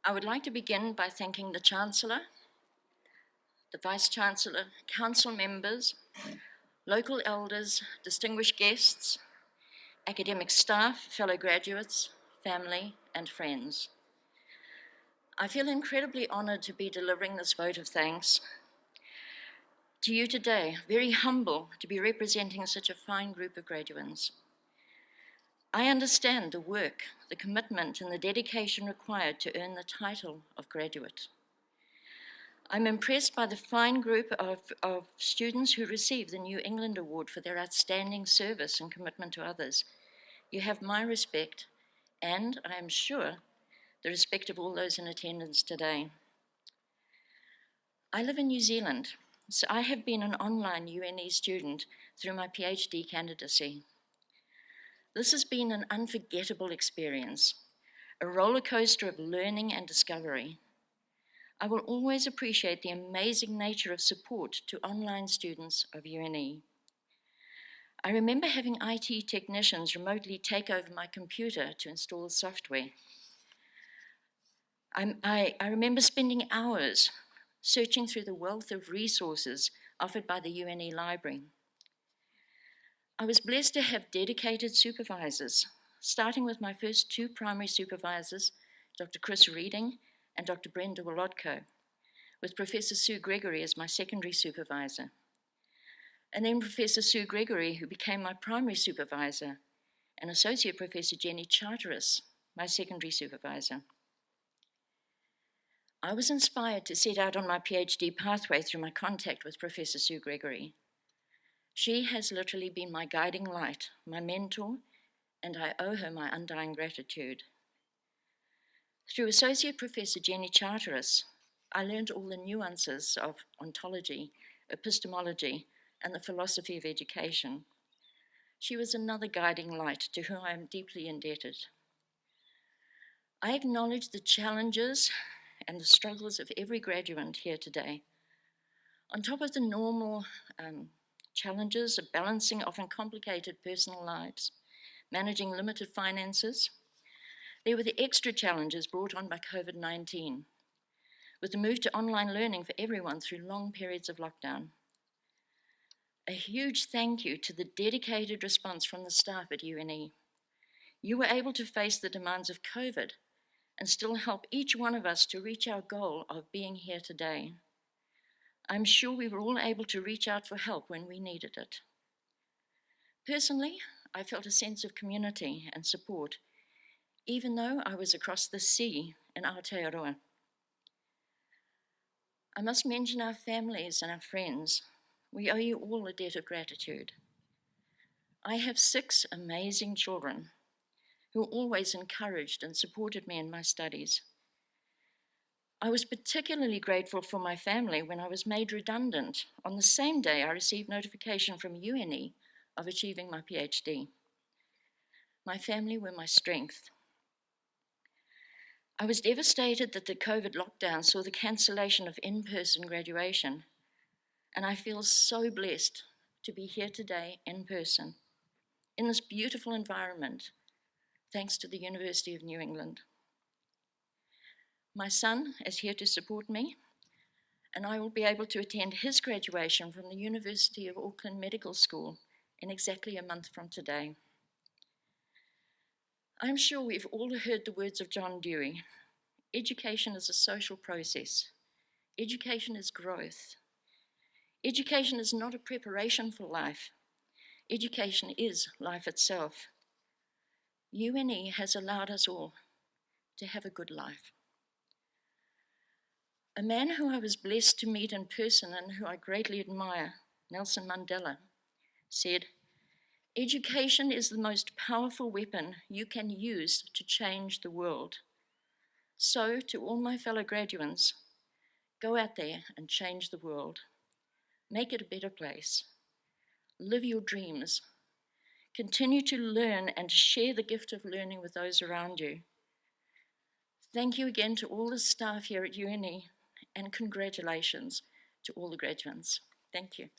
I would like to begin by thanking the Chancellor, the Vice-Chancellor, Council members, local elders, distinguished guests, academic staff, fellow graduates, family, and friends. I feel incredibly honored to be delivering this vote of thanks to you today, very humble to be representing such a fine group of graduates. I understand the work, the commitment, and the dedication required to earn the title of graduate. I'm impressed by the fine group of students who received the New England Award for their outstanding service and commitment to others. You have my respect, and I am sure the respect of all those in attendance today. I live in New Zealand, so I have been an online UNE student through my PhD candidacy. This has been an unforgettable experience, a roller coaster of learning and discovery. I will always appreciate the amazing nature of support to online students of UNE. I remember having IT technicians remotely take over my computer to install software. I remember spending hours searching through the wealth of resources offered by the UNE library. I was blessed to have dedicated supervisors, starting with my first two primary supervisors, Dr. Chris Reading and Dr. Brenda Wolotko, with Professor Sue Gregory as my secondary supervisor. And then Professor Sue Gregory, who became my primary supervisor, and Associate Professor Jenny Charteris, my secondary supervisor. I was inspired to set out on my PhD pathway through my contact with Professor Sue Gregory. She has literally been my guiding light, my mentor, and I owe her my undying gratitude. Through Associate Professor Jenny Charteris, I learned all the nuances of ontology, epistemology, and the philosophy of education. She was another guiding light to whom I am deeply indebted. I acknowledge the challenges and the struggles of every graduate here today. On top of the normal challenges of balancing often complicated personal lives, managing limited finances, there were the extra challenges brought on by COVID-19, with the move to online learning for everyone through long periods of lockdown. A huge thank you to the dedicated response from the staff at UNE. You were able to face the demands of COVID and still help each one of us to reach our goal of being here today. I'm sure we were all able to reach out for help when we needed it. Personally, I felt a sense of community and support, even though I was across the sea in Aotearoa. I must mention our families and our friends. We owe you all a debt of gratitude. I have 6 amazing children who always encouraged and supported me in my studies. I was particularly grateful for my family when I was made redundant. On the same day, I received notification from UNE of achieving my PhD. My family were my strength. I was devastated that the COVID lockdown saw the cancellation of in-person graduation, and I feel so blessed to be here today in person, in this beautiful environment, thanks to the University of New England. My son is here to support me, and I will be able to attend his graduation from the University of Auckland Medical School in exactly a month from today. I'm sure we've all heard the words of John Dewey. Education is a social process. Education is growth. Education is not a preparation for life. Education is life itself. UNE has allowed us all to have a good life. A man who I was blessed to meet in person and who I greatly admire, Nelson Mandela, said, "Education is the most powerful weapon you can use to change the world." So, to all my fellow graduates, go out there and change the world. Make it a better place. Live your dreams. Continue to learn and share the gift of learning with those around you. Thank you again to all the staff here at UNE, and congratulations to all the graduates. Thank you.